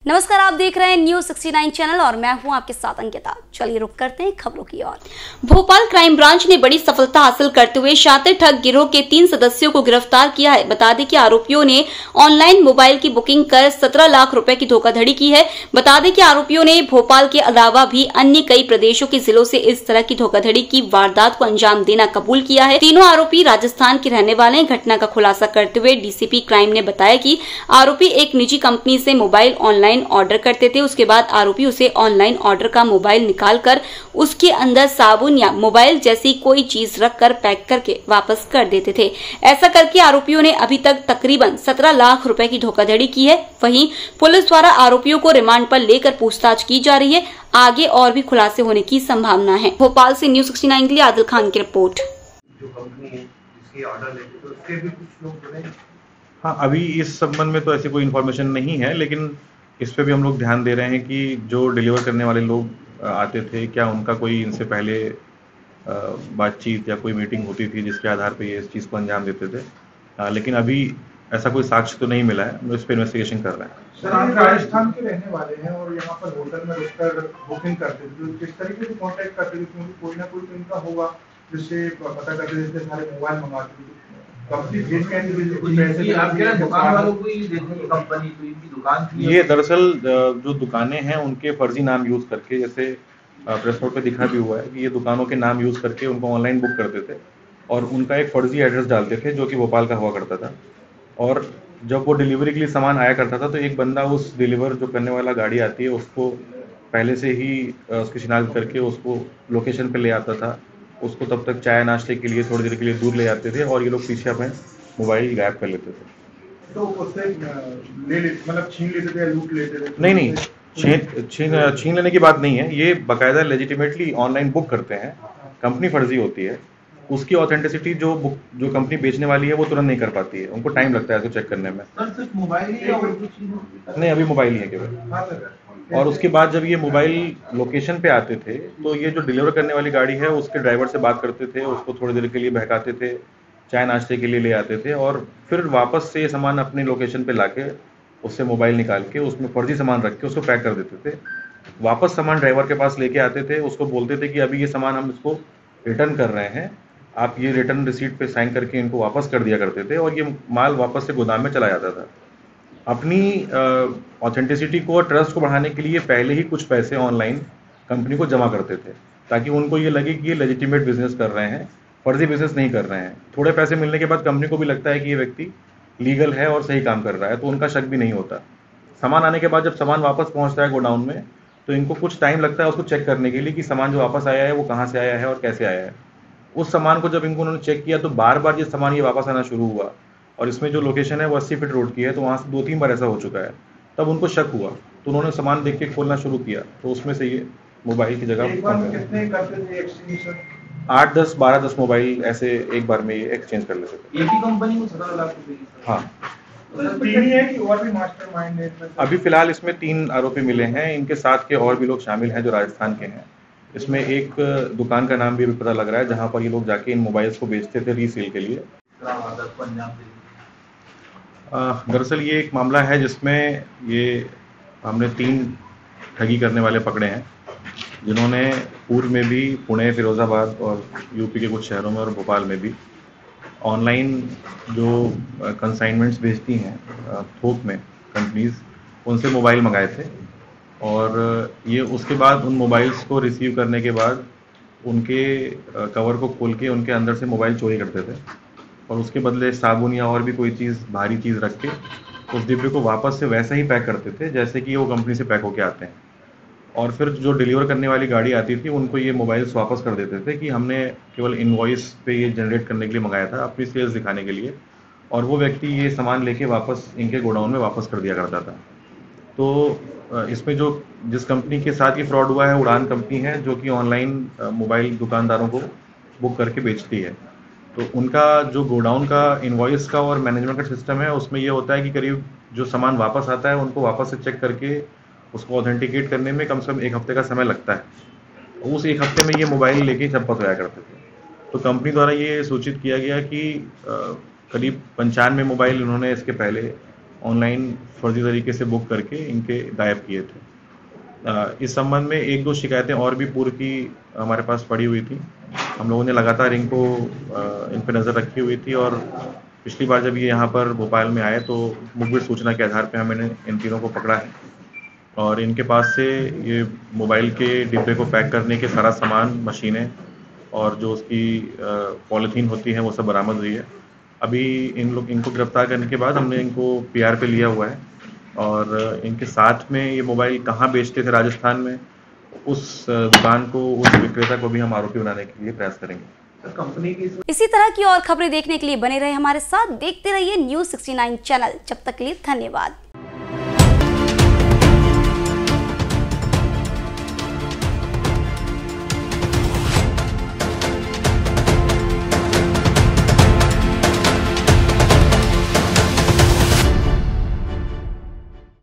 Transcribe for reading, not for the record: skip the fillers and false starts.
नमस्कार, आप देख रहे हैं न्यूज 69 चैनल और मैं हूं आपके साथ अंकिता। चलिए रुक करते हैं खबरों की ओर। भोपाल क्राइम ब्रांच ने बड़ी सफलता हासिल करते हुए शातिर ठग गिरोह के 3 सदस्यों को गिरफ्तार किया है। बता दें कि आरोपियों ने ऑनलाइन मोबाइल की बुकिंग कर 17 लाख रुपए की धोखाधड़ी की है। बता दें कि आरोपियों ने भोपाल के अलावा भी अन्य कई प्रदेशों के जिलों से इस तरह की धोखाधड़ी की वारदात को अंजाम देना कबूल किया है। तीनों आरोपी राजस्थान के रहने वाले हैं। घटना का खुलासा करते हुए डीसीपी क्राइम ने बताया कि आरोपी एक निजी कंपनी से मोबाइल ऑनलाइन ऑर्डर करते थे। उसके बाद आरोपी उसे ऑनलाइन ऑर्डर का मोबाइल निकालकर उसके अंदर साबुन या मोबाइल जैसी कोई चीज रखकर पैक करके वापस कर देते थे। ऐसा करके आरोपियों ने अभी तक तकरीबन 17 लाख रुपए की धोखाधड़ी की है। वहीं पुलिस द्वारा आरोपियों को रिमांड पर लेकर पूछताछ की जा रही है। आगे और भी खुलासे होने की संभावना है। भोपाल से न्यूज 69 के लिए आदिल खान की रिपोर्ट। जो कंपनी है जिसके ऑर्डर लेते तो उसके भी कुछ लोग जुड़े। हाँ, अभी इस संबंध में तो ऐसी कोई इन्फॉर्मेशन नहीं है, लेकिन इस पे भी हम लोग ध्यान दे रहे हैं कि जो डिलीवर करने वाले लोग आते थे, क्या उनका कोई इनसे पहले बातचीत या कोई मीटिंग होती थी जिसके आधार पे ये इस चीज़ को अंजाम देते थे। लेकिन अभी ऐसा कोई साक्ष्य तो नहीं मिला है। हम इस पर इन्वेस्टिगेशन कर रहे हैं। सर, आप राजस्थान के रहने वाले हैं और यहाँ पर होटल में रुककर बुकिंग करते थे, तो किस तरीके से कॉन्टेक्ट करते थे? क्योंकि कोई ना कोई तो इनका होगा जिससे पता करते थे, सारे मोबाइल मंगाते थे। ये दरअसल जो दुकानें हैं उनके फर्जी नाम यूज करके, जैसे प्रेस नोट पे दिखा भी हुआ है कि ये दुकानों के नाम यूज करके उनको ऑनलाइन बुक करते थे और उनका एक फर्जी एड्रेस डालते थे जो कि भोपाल का हुआ करता था। और जब वो डिलीवरी के लिए सामान आया करता था तो एक बंदा उस डिलीवर जो करने वाला गाड़ी आती है उसको पहले से ही उसकी शिनाख्त करके उसको लोकेशन पे ले आता था। उसको तब तक चाय नाश्ते के लिए थोड़ी देर के लिए दूर ले जाते थे और ये लोग पीछे अपने मोबाइल गायब कर लेते थे। तो उससे मतलब छीन लेते थे या लूट लेते थे? नहीं, छीन लेने की बात नहीं है। ये बाकायदा लेजिटिमेटली ऑनलाइन बुक करते हैं। कंपनी फर्जी होती है, उसकी ऑथेंटिसिटी जो कंपनी बेचने वाली है वो तुरंत नहीं कर पाती है। उनको टाइम लगता है इसको चेक करने में। सिर्फ मोबाइल ही और कुछ नहीं, अभी मोबाइल ही है केवल। और उसके बाद जब ये मोबाइल लोकेशन पे आते थे तो ये जो डिलीवर करने वाली गाड़ी है उसके ड्राइवर से बात करते थे, उसको थोड़ी देर के लिए बहकाते थे, चाय नाश्ते के लिए ले आते थे और फिर वापस से सामान अपनी लोकेशन पे लाके उससे मोबाइल निकाल के उसमें फर्जी सामान रख के उसको पैक कर देते थे। वापस सामान ड्राइवर के पास लेके आते थे, उसको बोलते थे कि अभी ये सामान हम इसको रिटर्न कर रहे हैं, आप ये रिटर्न रिसीट पे साइन करके इनको वापस कर दिया करते थे और ये माल वापस से गोदाम में चला जाता था। अपनी ऑथेंटिसिटी को, ट्रस्ट को बढ़ाने के लिए पहले ही कुछ पैसे ऑनलाइन कंपनी को जमा करते थे ताकि उनको ये लगे कि ये लेजिटिमेट बिजनेस कर रहे हैं, फर्जी बिजनेस नहीं कर रहे हैं। थोड़े पैसे मिलने के बाद कंपनी को भी लगता है कि ये व्यक्ति लीगल है और सही काम कर रहा है, तो उनका शक भी नहीं होता। सामान आने के बाद जब सामान वापस पहुंचता है गोडाउन में तो इनको कुछ टाइम लगता है उसको चेक करने के लिए कि सामान जो वापस आया है वो कहाँ से आया है और कैसे आया है। उस सामान को जब इनको उन्होंने चेक किया तो बार बार ये सामान ये वापस आना शुरू हुआ और इसमें जो लोकेशन है वो 80 फीट रोड की है, तो वहाँ से 2-3 बार ऐसा हो चुका है। तब उनको शक हुआ तो उन्होंने सामान देख के खोलना शुरू किया, तो उसमें से ये मोबाइल की जगह 8-10, 12-10 मोबाइल ऐसे एक बार में ये एक्सचेंज कर लेते थे। एक ही कंपनी को 17 लाख रुपए? हाँ, है कि और भी मास्टरमाइंड है? अभी फिलहाल इसमें 3 आरोपी मिले हैं। इनके साथ के और भी लोग शामिल हैं जो राजस्थान के हैं। इसमें एक दुकान का नाम भी अभी पता लग रहा है जहां पर ये लोग जाके इन मोबाइल्स को बेचते थे रीसेल के लिए। दरअसल ये एक मामला है जिसमें ये हमने 3 ठगी करने वाले पकड़े हैं जिन्होंने पूर्व में भी पुणे, फिरोज़ाबाद और यूपी के कुछ शहरों में और भोपाल में भी ऑनलाइन जो कंसाइनमेंट्स भेजती हैं थोक में कंपनीज, उनसे मोबाइल मंगाए थे और ये उसके बाद उन मोबाइल्स को रिसीव करने के बाद उनके कवर को खोल के उनके अंदर से मोबाइल चोरी करते थे और उसके बदले साबुन या और भी कोई चीज़, भारी चीज़ रख के उस डिब्बे को वापस से वैसे ही पैक करते थे जैसे कि वो कंपनी से पैक होके आते हैं। और फिर जो डिलीवर करने वाली गाड़ी आती थी उनको ये मोबाइल्स वापस कर देते थे कि हमने केवल इनवॉइस पे ये जनरेट करने के लिए मंगाया था, अपनी सेल्स दिखाने के लिए, और वो व्यक्ति ये सामान लेके वापस इनके गोडाउन में वापस कर दिया करता था। तो इसमें जिस कंपनी के साथ ये फ्रॉड हुआ है उड़ान कंपनी है, जो कि ऑनलाइन मोबाइल दुकानदारों को बुक करके बेचती है। तो उनका जो गोडाउन का इनवॉइस का और मैनेजमेंट का सिस्टम है उसमें ये होता है कि करीब जो सामान वापस आता है उनको वापस से चेक करके उसको ऑथेंटिकेट करने में कम से कम 1 हफ्ते का समय लगता है। उस 1 हफ्ते में ये मोबाइल लेके चंपत होया करते थे। तो कंपनी द्वारा ये सूचित किया गया कि करीब 95 मोबाइल उन्होंने इसके पहले ऑनलाइन फर्जी तरीके से बुक करके इनके गायब किए थे। इस संबंध में 1-2 शिकायतें और भी पूर्व की हमारे पास पड़ी हुई थी। हम लोगों ने लगातार इन पर नज़र रखी हुई थी और पिछली बार जब ये यहाँ पर भोपाल में आए तो मुखबिर सूचना के आधार पर हमने इन तीनों को पकड़ा है और इनके पास से ये मोबाइल के डिब्बे को पैक करने के सारा सामान, मशीनें और जो उसकी पॉलीथीन होती है वो सब बरामद हुई है। अभी इनको गिरफ्तार करने के बाद हमने इनको PR पे लिया हुआ है और इनके साथ में ये मोबाइल कहाँ बेचते थे राजस्थान में, उस दुकान को, उस विक्रेता को भी हम आरोपी बनाने के लिए प्रयास करेंगे। कंपनी की इसी तरह की और खबरें देखने के लिए बने रहे हमारे साथ, देखते रहिए News 69 चैनल। जब तक के लिए धन्यवाद।